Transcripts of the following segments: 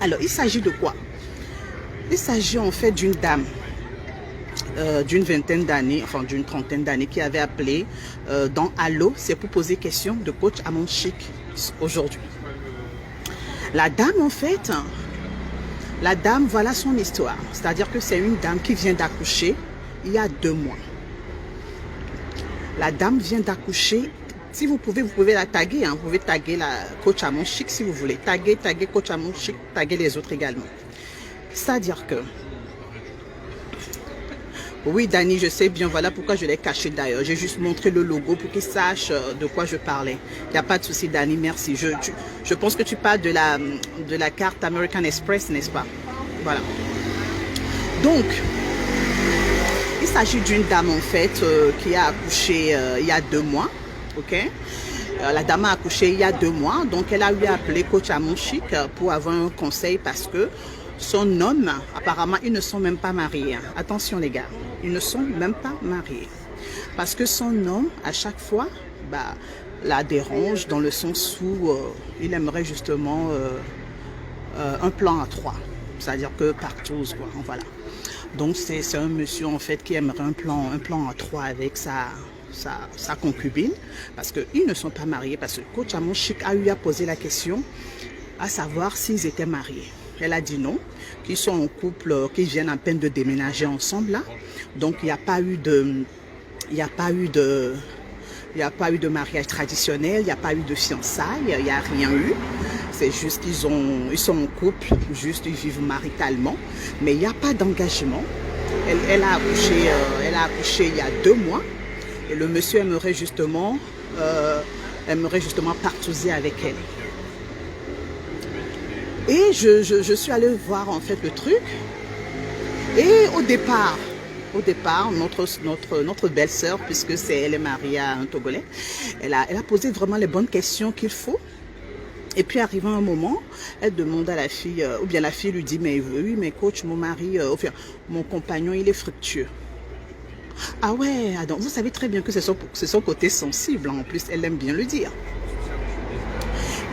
Alors, il s'agit de quoi? Il s'agit en fait d'une dame d'une vingtaine d'années, enfin d'une trentaine d'années, qui avait appelé dans Allo, c'est pour poser question de coach à mon chic aujourd'hui. La dame, en fait, voilà son histoire. C'est-à-dire que c'est une dame qui vient d'accoucher il y a 2 mois. La dame vient d'accoucher. Si vous pouvez la taguer. Hein, vous pouvez taguer la coach à mon chic si vous voulez. Taguer coach à mon chic, taguer les autres également. C'est-à-dire que... Oui, Dani, je sais bien. Voilà pourquoi je l'ai caché d'ailleurs. J'ai juste montré le logo pour qu'ils sachent de quoi je parlais. Il n'y a pas de souci, Dani, merci. Je pense que tu parles de la carte American Express, n'est-ce pas? Voilà. Donc, il s'agit d'une dame en fait qui a accouché il y a 2 mois. Ok, la dame a accouché il y a 2 mois. Donc, elle a eu appelé coach à mon chic pour avoir un conseil parce que son homme, apparemment, ils ne sont même pas mariés. Attention les gars, ils ne sont même pas mariés. Parce que son homme, à chaque fois, la dérange dans le sens où il aimerait justement un plan à 3. C'est-à-dire que partout, quoi, voilà. Donc c'est un monsieur en fait qui aimerait un plan à 3 avec sa concubine. Parce qu'ils ne sont pas mariés. Parce que le coach à mon chic a eu à poser la question à savoir s'ils étaient mariés. Elle a dit non, qu'ils sont en couple, qu'ils viennent à peine de déménager ensemble là. Donc il n'y a pas eu de mariage traditionnel, il n'y a pas eu de fiançailles, il n'y a rien eu. C'est juste qu'ils sont en couple, juste ils vivent maritalement, mais il n'y a pas d'engagement. Elle a accouché il y a 2 mois et le monsieur aimerait justement partouzer avec elle. Et je suis allée voir en fait le truc. Et au départ, notre belle-sœur, puisque elle est mariée à un Togolais, elle a posé vraiment les bonnes questions qu'il faut. Et puis arrivant un moment, elle demande à la fille, ou bien la fille lui dit, mais oui, mais coach, mon mari, mon compagnon, il est fructueux. Ah ouais, donc vous savez très bien que c'est son côté sensible, en plus elle aime bien le dire.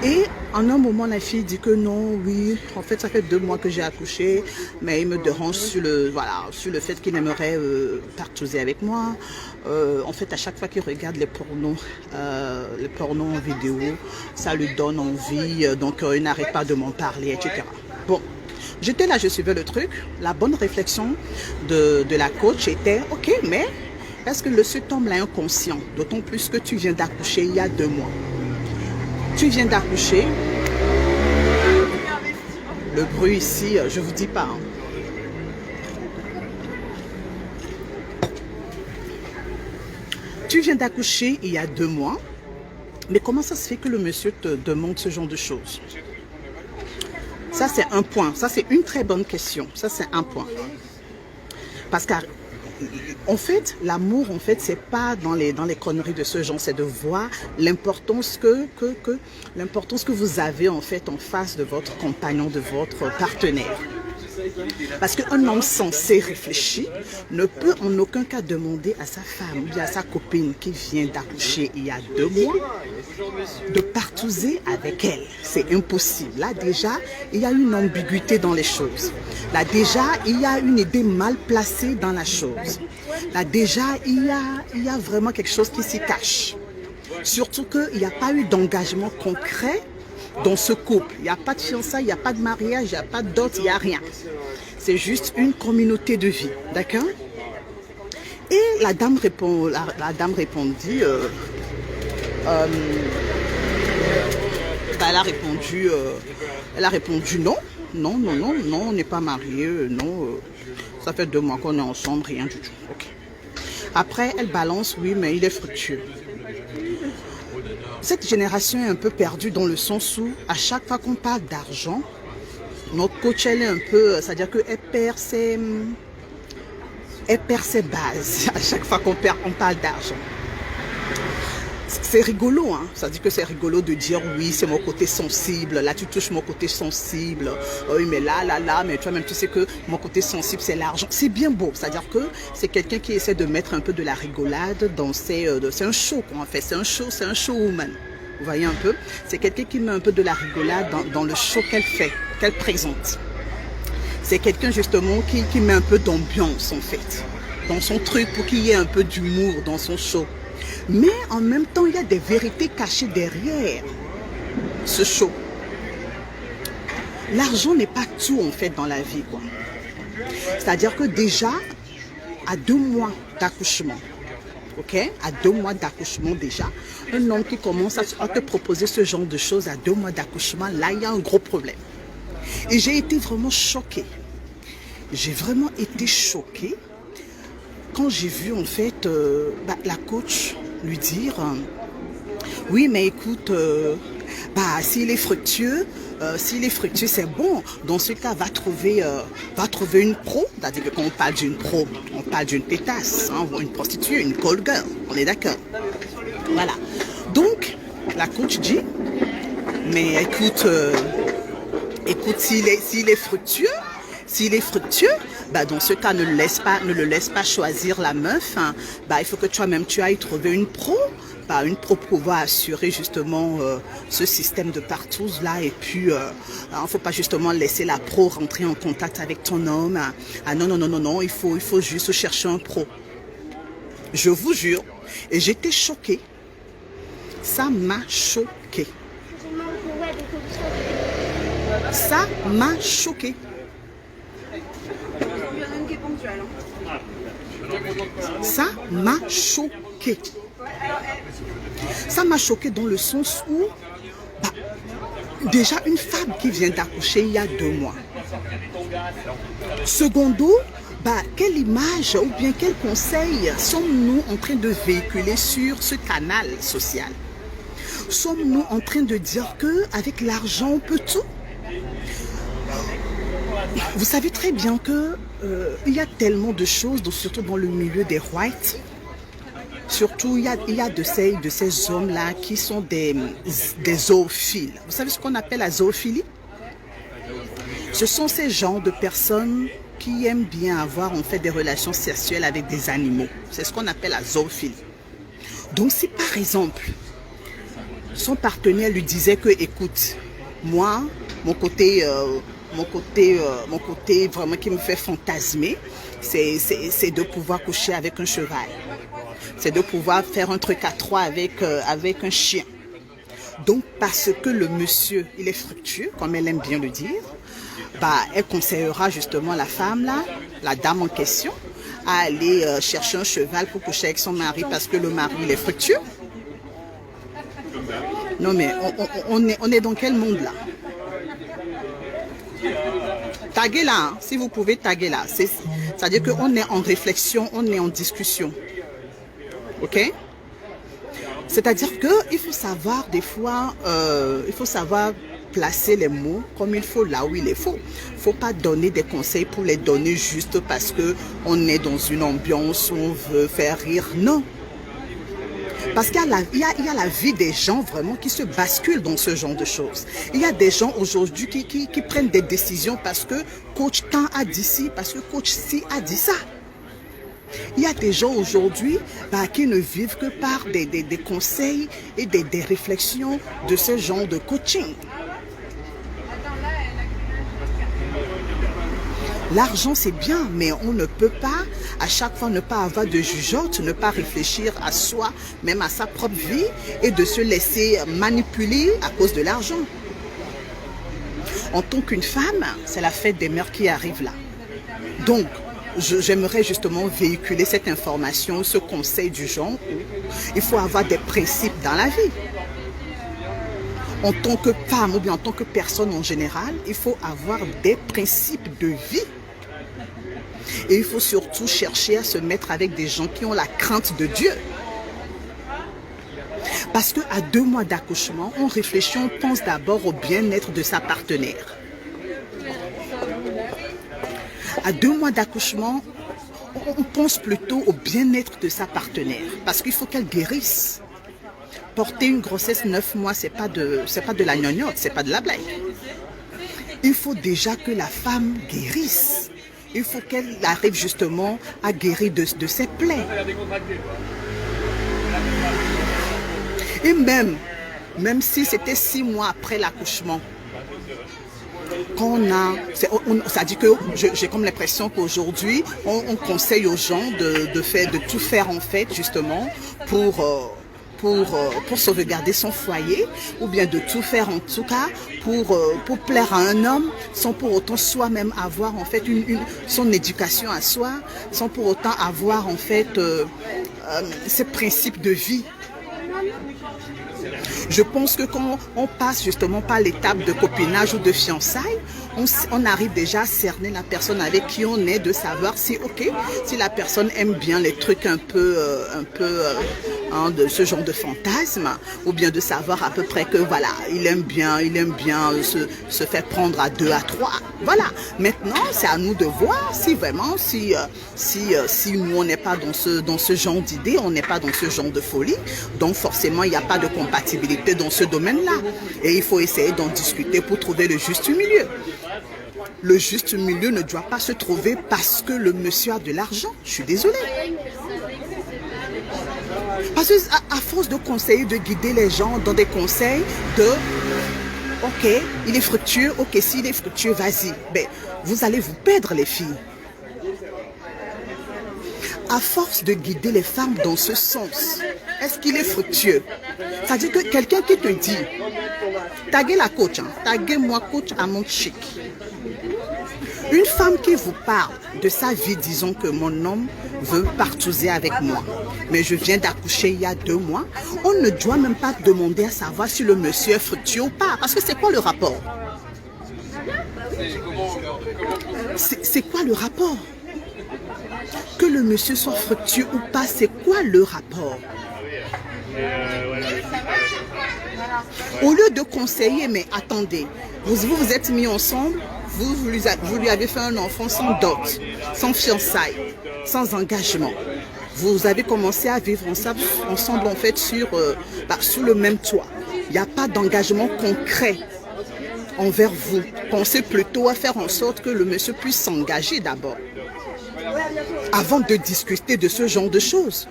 Et en un moment, la fille dit que non, oui, en fait, ça fait 2 mois que j'ai accouché, mais il me dérange sur le fait qu'il aimerait partouzer avec moi. En fait, à chaque fois qu'il regarde les pornos en vidéo, ça lui donne envie, donc il n'arrête pas de m'en parler, etc. Bon, j'étais là, je suivais le truc. La bonne réflexion de la coach était, ok, mais est-ce que cet homme-là est inconscient? D'autant plus que tu viens d'accoucher il y a 2 mois. Tu viens d'accoucher. Le bruit ici, je vous dis pas. Hein. Tu viens d'accoucher il y a 2 mois. Mais comment ça se fait que le monsieur te demande ce genre de choses? Ça, c'est un point. Ça, c'est une très bonne question. Ça, c'est un point. Parce que en fait, l'amour, en fait, c'est pas dans les conneries de ce genre, c'est de voir l'importance que vous avez en fait en face de votre compagnon, de votre partenaire. Parce qu'un homme sensé, réfléchi, ne peut en aucun cas demander à sa femme ou bien à sa copine qui vient d'accoucher il y a 2 mois de partouzer avec elle. C'est impossible. Là déjà, il y a une ambiguïté dans les choses. Là déjà, il y a une idée mal placée dans la chose. Là déjà, il y a vraiment quelque chose qui s'y cache. Surtout qu'il n'y a pas eu d'engagement concret dans ce couple. Il n'y a pas de fiançailles, il n'y a pas de mariage, il n'y a pas de dot, il n'y a rien. C'est juste une communauté de vie, d'accord? Et la dame répondit, elle a répondu non, on n'est pas mariés, non, ça fait 2 mois qu'on est ensemble, rien du tout. Okay. Après, elle balance, oui, mais il est fructueux. Cette génération est un peu perdue dans le sens où, à chaque fois qu'on parle d'argent, notre coach, elle est un peu, c'est-à-dire qu'elle perd ses bases à chaque fois qu'on parle d'argent. C'est rigolo, hein. Ça dit que c'est rigolo de dire oui, c'est mon côté sensible. Là, tu touches mon côté sensible. Oui, mais là, mais toi-même, tu sais que mon côté sensible, c'est l'argent. C'est bien beau. C'est-à-dire que c'est quelqu'un qui essaie de mettre un peu de la rigolade dans c'est un show, quoi, en fait. C'est un showwoman. Vous voyez un peu? C'est quelqu'un qui met un peu de la rigolade dans le show qu'elle fait. qu'elle présente. C'est quelqu'un justement qui met un peu d'ambiance en fait, dans son truc pour qu'il y ait un peu d'humour dans son show. Mais en même temps, il y a des vérités cachées derrière ce show. L'argent n'est pas tout en fait dans la vie, quoi. C'est-à-dire que déjà, à 2 mois d'accouchement, ok, à 2 mois d'accouchement déjà, un homme qui commence à te proposer ce genre de choses à 2 mois d'accouchement, là, il y a un gros problème. Et j'ai été vraiment choquée. J'ai vraiment été choquée quand j'ai vu en fait la coach lui dire oui mais écoute, s'il est fructueux, c'est bon. Dans ce cas, va trouver une pro. C'est-à-dire que quand on parle d'une pro, on parle d'une pétasse, hein, une prostituée, une call girl. On est d'accord. Voilà. Donc, la coach dit, mais écoute, s'il est fructueux, dans ce cas, ne le laisse pas choisir la meuf. Hein. Il faut que toi-même, tu ailles trouver une pro. Une pro pour pouvoir assurer justement ce système de partouze là. Et puis, il ne faut pas justement laisser la pro rentrer en contact avec ton homme. Ah non, il faut juste chercher un pro. Je vous jure. Et j'étais choquée. Ça m'a choquée. Ça m'a choquée. Ça m'a choquée. Ça m'a choquée dans le sens où, déjà une femme qui vient d'accoucher il y a 2 mois. Secondo, quelle image ou bien quel conseil sommes-nous en train de véhiculer sur ce canal social? Sommes-nous en train de dire qu'avec l'argent, on peut tout? Vous savez très bien que il y a tellement de choses, surtout dans le milieu des whites. Surtout, il y a de ces hommes-là qui sont des zoophiles. Vous savez ce qu'on appelle la zoophilie? Ce sont ces genres de personnes qui aiment bien avoir en fait des relations sexuelles avec des animaux. C'est ce qu'on appelle la zoophilie. Donc, si par exemple, son partenaire lui disait que, écoute, moi, mon côté vraiment qui me fait fantasmer, c'est de pouvoir coucher avec un cheval. C'est de pouvoir faire un truc à 3 avec un chien. Donc, parce que le monsieur, il est fructueux, comme elle aime bien le dire, elle conseillera justement la femme, là, la dame en question, à aller chercher un cheval pour coucher avec son mari parce que le mari, il est fructueux. Non, mais on est dans quel monde, là? Taguez là, hein, si vous pouvez taguer là. C'est-à-dire qu'on est en réflexion, on est en discussion. Ok? C'est-à-dire qu'il faut savoir des fois, il faut savoir placer les mots comme il faut là où il est faux. Il ne faut pas donner des conseils pour les donner juste parce qu'on est dans une ambiance où on veut faire rire. Non. Parce qu'il y a la vie des gens vraiment qui se basculent dans ce genre de choses. Il y a des gens aujourd'hui qui prennent des décisions parce que coach tant a dit ci, parce que coach ci a dit ça. Il y a des gens aujourd'hui qui ne vivent que par des conseils et des réflexions de ce genre de coaching. L'argent, c'est bien, mais on ne peut pas, à chaque fois, ne pas avoir de jugeote, ne pas réfléchir à soi, même à sa propre vie, et de se laisser manipuler à cause de l'argent. En tant qu'une femme, c'est la fête des mères qui arrive là. Donc, j'aimerais justement véhiculer cette information, ce conseil du genre où il faut avoir des principes dans la vie. En tant que femme ou bien en tant que personne en général, il faut avoir des principes de vie. Et il faut surtout chercher à se mettre avec des gens qui ont la crainte de Dieu. Parce qu'à 2 mois d'accouchement, on réfléchit, on pense d'abord au bien-être de sa partenaire. À 2 mois d'accouchement, on pense plutôt au bien-être de sa partenaire. Parce qu'il faut qu'elle guérisse. Porter une grossesse 9 mois, c'est pas de la gnognotte, c'est pas de la blague. Il faut déjà que la femme guérisse. Il faut qu'elle arrive justement à guérir de ses plaies. Et même si c'était 6 mois après l'accouchement, quand ça dit que j'ai comme l'impression qu'aujourd'hui, on conseille aux gens de tout faire en fait, justement, pour sauvegarder son foyer, ou bien de tout faire en tout cas pour plaire à un homme, sans pour autant soi-même avoir en fait son éducation à soi, sans pour autant avoir en fait ces principes de vie. Je pense que quand on passe justement par l'étape de copinage ou de fiançailles, on arrive déjà à cerner la personne avec qui on est, de savoir si, si la personne aime bien les trucs un peu de ce genre de fantasme, ou bien de savoir à peu près que voilà, il aime bien se faire prendre à 2, à 3. Voilà. Maintenant, c'est à nous de voir si vraiment, si nous on n'est pas dans ce genre d'idée, on n'est pas dans ce genre de folie. Donc forcément, il n'y a pas de compatibilité dans ce domaine-là. Et il faut essayer d'en discuter pour trouver le juste milieu. Le juste milieu ne doit pas se trouver parce que le monsieur a de l'argent. Je suis désolée. Parce que à force de conseiller, de guider les gens dans des conseils de ok, il est fructueux, ok, s'il est fructueux, vas-y. Ben, vous allez vous perdre les filles. À force de guider les femmes dans ce sens, est-ce qu'il est fructueux? C'est-à-dire que quelqu'un qui te dit, taguez la coach, taguez moi coach à mon chic. Une femme qui vous parle de sa vie, disons que mon homme veut partouzer avec moi, mais je viens d'accoucher il y a 2 mois, on ne doit même pas demander à savoir si le monsieur est fructueux ou pas, parce que c'est quoi le rapport? C'est quoi le rapport? Que le monsieur soit fructueux ou pas, c'est quoi le rapport? Au lieu de conseiller, mais attendez, vous êtes mis ensemble, vous lui avez fait un enfant sans dot, sans fiançailles, sans engagement. Vous avez commencé à vivre ensemble en fait sous le même toit. Il n'y a pas d'engagement concret envers vous. Pensez plutôt à faire en sorte que le monsieur puisse s'engager d'abord, avant de discuter de ce genre de choses.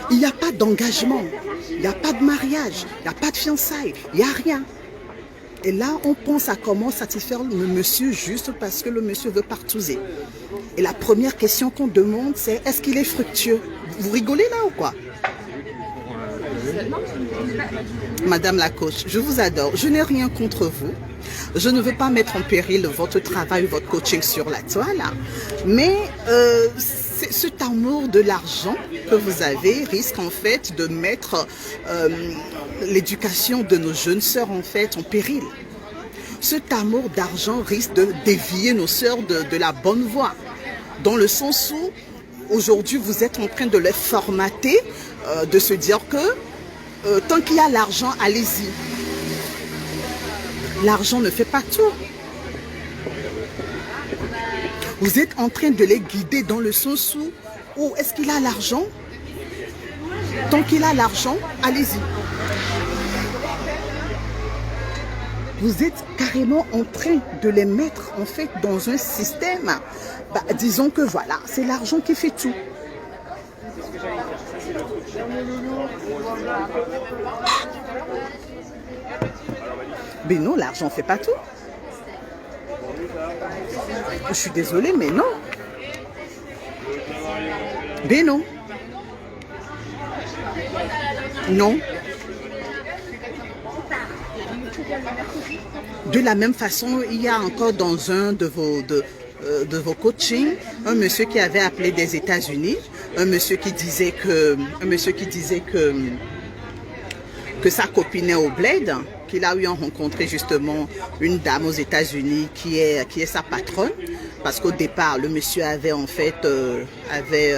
Il n'y a pas d'engagement, il n'y a pas de mariage, il n'y a pas de fiançailles, il n'y a rien. Et là, on pense à comment satisfaire le monsieur juste parce que le monsieur veut partouzer. Et la première question qu'on demande, c'est est-ce qu'il est fructueux? Vous rigolez là ou quoi? Madame la coach, je vous adore. Je n'ai rien contre vous. Je ne veux pas mettre en péril votre travail, votre coaching sur la toile. Mais cet amour de l'argent que vous avez risque en fait de mettre l'éducation de nos jeunes sœurs en fait en péril. Cet amour d'argent risque de dévier nos sœurs de la bonne voie. Dans le sens où aujourd'hui vous êtes en train de les formater, de se dire que tant qu'il y a l'argent, allez-y. L'argent ne fait pas tout. Vous êtes en train de les guider dans le sens où est-ce qu'il a l'argent? Tant qu'il a l'argent, allez-y. Vous êtes carrément en train de les mettre en fait dans un système. Disons que voilà, c'est l'argent qui fait tout. Mais non, l'argent ne fait pas tout. Je suis désolée, mais non. Mais non. Non. De la même façon, il y a encore dans un de vos coachings, un monsieur qui avait appelé des États-Unis, un monsieur qui disait que sa copine est au bled, qu'il a eu à rencontrer justement une dame aux États-Unis qui est sa patronne, parce qu'au départ le monsieur avait en fait avait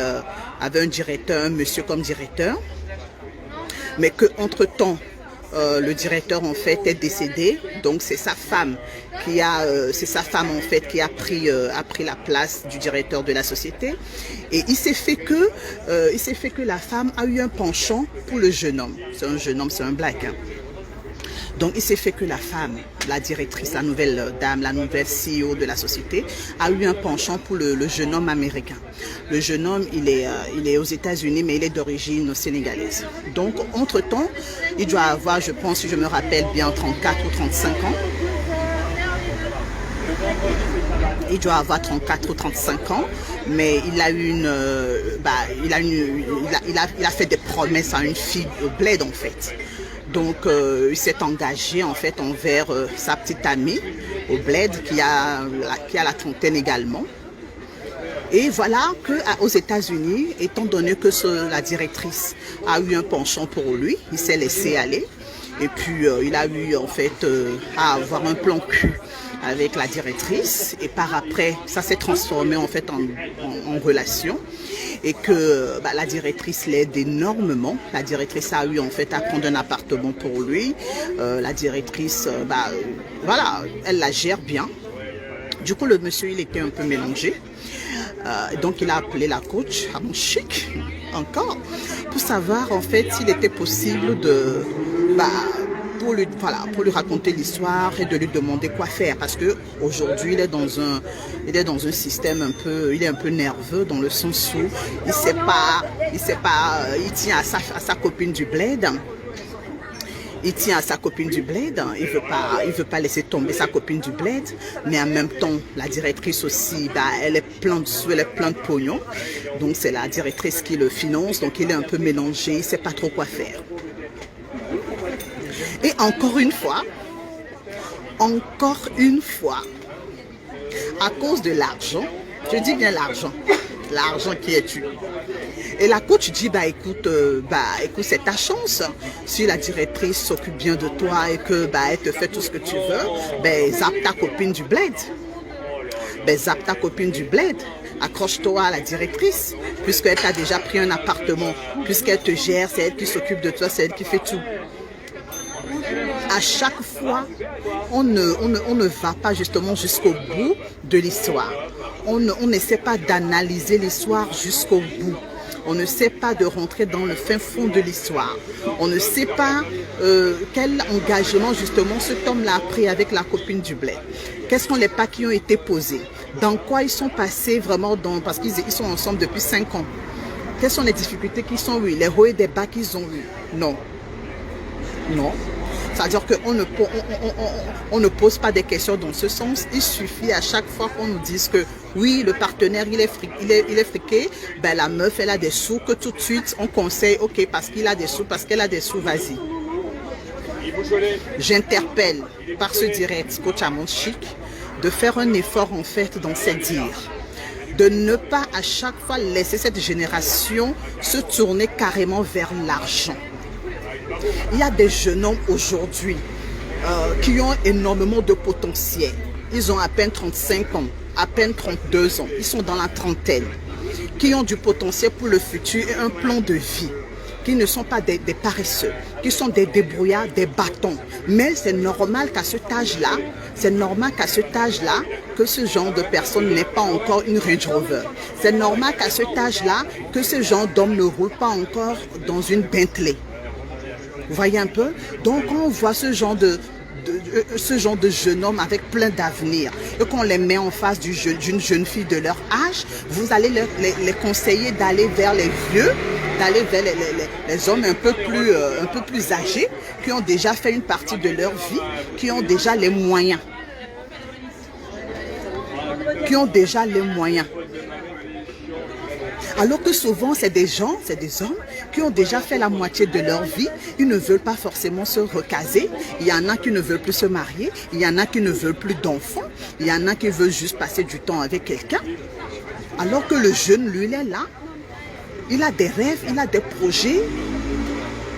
un directeur, un monsieur comme directeur, mais que entre temps le directeur en fait est décédé, donc c'est sa femme en fait qui a pris la place du directeur de la société, et il s'est fait que la femme a eu un penchant pour le jeune homme. C'est un jeune homme, c'est un black. Donc il s'est fait que la femme, la directrice, la nouvelle dame, la nouvelle CEO de la société, a eu un penchant pour le jeune homme américain. Le jeune homme, il est aux États-Unis, mais il est d'origine sénégalaise. Donc entre-temps, il doit avoir, je pense, si je me rappelle bien, 34 ou 35 ans. il doit avoir 34 ou 35 ans, mais il a il a fait des promesses à une fille au bled en fait. Donc il s'est engagé en fait envers sa petite amie au bled qui a la trentaine également. Et voilà qu'aux États-Unis, étant donné que la directrice a eu un penchant pour lui, il s'est laissé aller. Et puis il a eu en fait à avoir un plan cul avec la directrice. Et par après, ça s'est transformé en fait en relation. Et que la directrice l'aide énormément. La directrice a eu en fait à prendre un appartement pour lui. La directrice, voilà, elle la gère bien. Du coup, le monsieur, il était un peu mélangé. Donc, il a appelé la coach, à mon chic, encore, pour savoir en fait s'il était possible de, pour lui raconter l'histoire et de lui demander quoi faire. Parce que aujourd'hui, il est dans un système un peu, il est un peu nerveux dans le sens où il tient à sa copine du bled. Il tient à sa copine du bled, il veut pas laisser tomber sa copine du bled, mais en même temps, la directrice aussi, elle est pleine de sous, elle est pleine de pognon. Donc c'est la directrice qui le finance, donc il est un peu mélangé, il ne sait pas trop quoi faire. Et encore une fois, à cause de l'argent, je dis bien l'argent qui est tu. Et la coach dit, écoute, c'est ta chance. Si la directrice s'occupe bien de toi et que elle te fait tout ce que tu veux, zappe ta copine du bled. Zappe ta copine du bled. Accroche-toi à la directrice, puisqu'elle t'a déjà pris un appartement, puisqu'elle te gère, c'est elle qui s'occupe de toi, c'est elle qui fait tout. À chaque fois, on ne va pas justement jusqu'au bout de l'histoire. On n'essaie pas d'analyser l'histoire jusqu'au bout. On ne sait pas de rentrer dans le fin fond de l'histoire. On ne sait pas quel engagement justement cet homme-là a pris avec la copine du bled. Quels sont les pas qui ont été posés? Dans quoi ils sont passés vraiment parce qu'ils sont ensemble depuis 5 ans. Quelles sont les difficultés qu'ils ont eues? Les hauts et des bas qu'ils ont eus? Non. Non. C'est-à-dire qu'on ne pose pas des questions dans ce sens. Il suffit à chaque fois qu'on nous dise que oui, le partenaire, il est friqué, la meuf, elle a des sous, que tout de suite, on conseille, ok, parce qu'il a des sous, parce qu'elle a des sous, vas-y. J'interpelle par ce direct, coach Amon Chic, de faire un effort en fait dans ses dires. De ne pas à chaque fois laisser cette génération se tourner carrément vers l'argent. Il y a des jeunes hommes aujourd'hui qui ont énormément de potentiel. Ils ont à peine 35 ans, à peine 32 ans. Ils sont dans la trentaine. Qui ont du potentiel pour le futur et un plan de vie. Qui ne sont pas des paresseux. Qui sont des débrouillards, des bâtons. Mais c'est normal qu'à cet âge-là, que ce genre de personne n'ait pas encore une Range Rover. C'est normal qu'à cet âge-là, que ce genre d'homme ne roule pas encore dans une Bentley. Vous voyez un peu? Donc, quand on voit ce genre de jeunes hommes avec plein d'avenir et qu'on les met en face d'une jeune fille de leur âge, vous allez les conseiller d'aller vers les vieux, d'aller vers les hommes un peu plus âgés, qui ont déjà fait une partie de leur vie, qui ont déjà les moyens. Alors que souvent, c'est des hommes qui ont déjà fait la moitié de leur vie. Ils ne veulent pas forcément se recaser. Il y en a qui ne veulent plus se marier. Il y en a qui ne veulent plus d'enfants. Il y en a qui veulent juste passer du temps avec quelqu'un. Alors que le jeune, lui, il est là. Il a des rêves, il a des projets.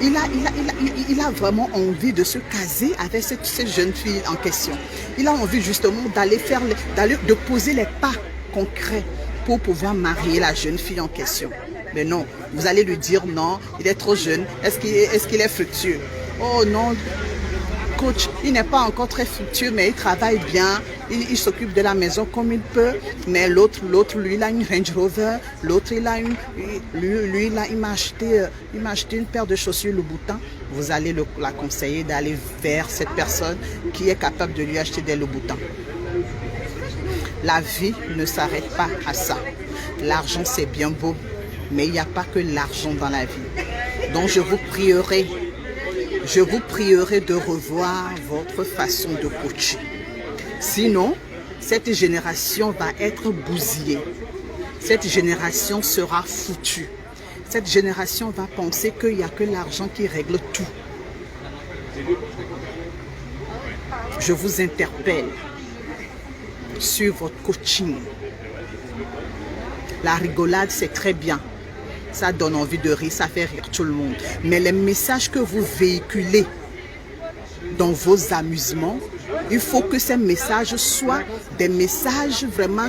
Il a vraiment envie de se caser avec cette jeune fille en question. Il a envie justement de poser les pas concrets pour pouvoir marier la jeune fille en question. Mais non, vous allez lui dire non, il est trop jeune. Est-ce qu'il est fructueux? Oh non, coach, il n'est pas encore très fructueux, mais il travaille bien. Il s'occupe de la maison comme il peut. Mais l'autre, lui, il a une Range Rover. L'autre, il m'a acheté une paire de chaussures Louboutin. Vous allez la conseiller d'aller vers cette personne qui est capable de lui acheter des Louboutins. La vie ne s'arrête pas à ça. L'argent, c'est bien beau, mais il n'y a pas que l'argent dans la vie. Donc, je vous prierai de revoir votre façon de coacher. Sinon, cette génération va être bousillée. Cette génération sera foutue. Cette génération va penser qu'il n'y a que l'argent qui règle tout. Je vous interpelle sur votre coaching. La rigolade, c'est très bien. Ça donne envie de rire, ça fait rire tout le monde. Mais les messages que vous véhiculez dans vos amusements, il faut que ces messages soient des messages vraiment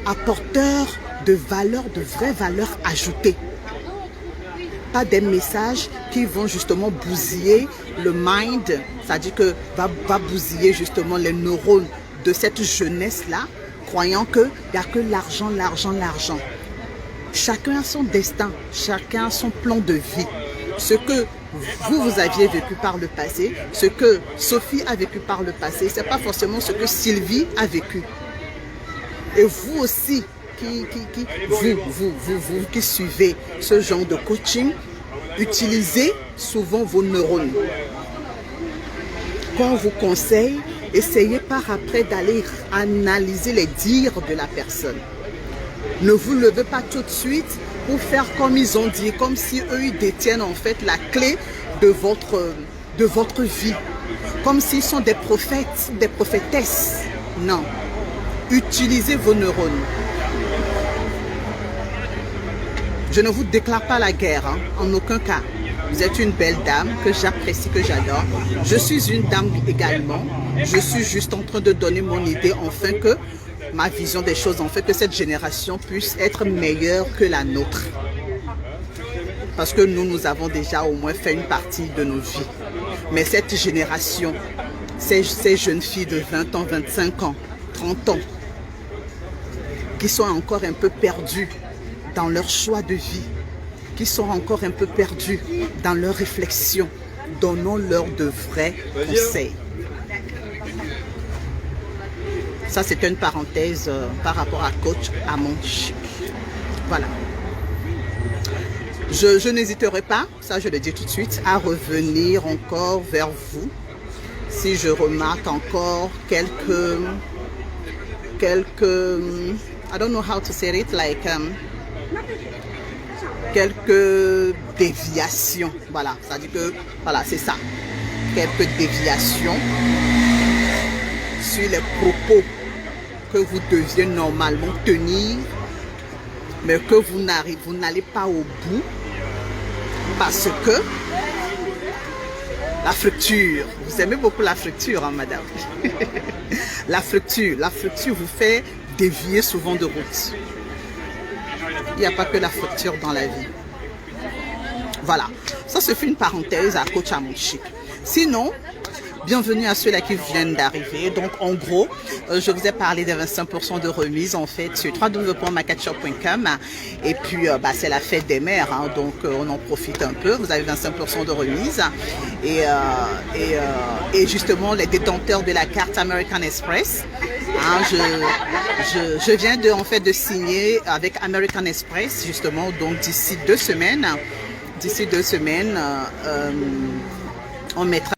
apporteurs de valeur, de vraies valeurs ajoutées. Pas des messages qui vont justement bousiller le mind, c'est-à-dire que va bousiller justement les neurones de cette jeunesse-là, croyant qu'il n'y a que l'argent, l'argent, l'argent. Chacun a son destin, chacun a son plan de vie. Ce que vous aviez vécu par le passé, ce que Sophie a vécu par le passé, ce n'est pas forcément ce que Sylvie a vécu. Et vous aussi, vous qui suivez ce genre de coaching, utilisez souvent vos neurones. Quand on vous conseille, essayez par après d'aller analyser les dires de la personne. Ne vous levez pas tout de suite pour faire comme ils ont dit, comme si eux ils détiennent en fait la clé de votre vie. Comme s'ils sont des prophètes, des prophétesses. Non. Utilisez vos neurones. Je ne vous déclare pas la guerre, hein, en aucun cas. Vous êtes une belle dame que j'apprécie, que j'adore. Je suis une dame également. Je suis juste en train de donner mon idée, enfin que ma vision des choses, en fait, que cette génération puisse être meilleure que la nôtre. Parce que nous avons déjà au moins fait une partie de nos vies. Mais cette génération, ces jeunes filles de 20 ans, 25 ans, 30 ans, qui sont encore un peu perdues dans leur choix de vie, qui sont encore un peu perdus dans leurs réflexions, donnons-leur de vrais conseils. Ça, c'est une parenthèse par rapport à Coach Amonchic. Voilà. Je n'hésiterai pas, ça je le dis tout de suite, à revenir encore vers vous si je remarque encore quelques I don't know how to say it, like quelques déviations. Voilà, ça dit que voilà, c'est ça. Quelques déviations sur les propos que vous deviez normalement tenir, mais que vous n'allez pas au bout parce que la fructure, vous aimez beaucoup la fructure, hein, madame. la fructure vous fait dévier souvent de route. Il n'y a pas que la fructure dans la vie. Voilà, ça se fait une parenthèse à Coach Amonchic. Sinon, bienvenue à ceux-là qui viennent d'arriver. Donc, en gros, je vous ai parlé des 25% de remise, en fait, sur www.marketshop.com. Et puis, c'est la fête des mères, hein, donc on en profite un peu. Vous avez 25% de remise. Et justement, les détenteurs de la carte American Express, hein, je viens de signer avec American Express, justement, donc d'ici 2 semaines. On mettra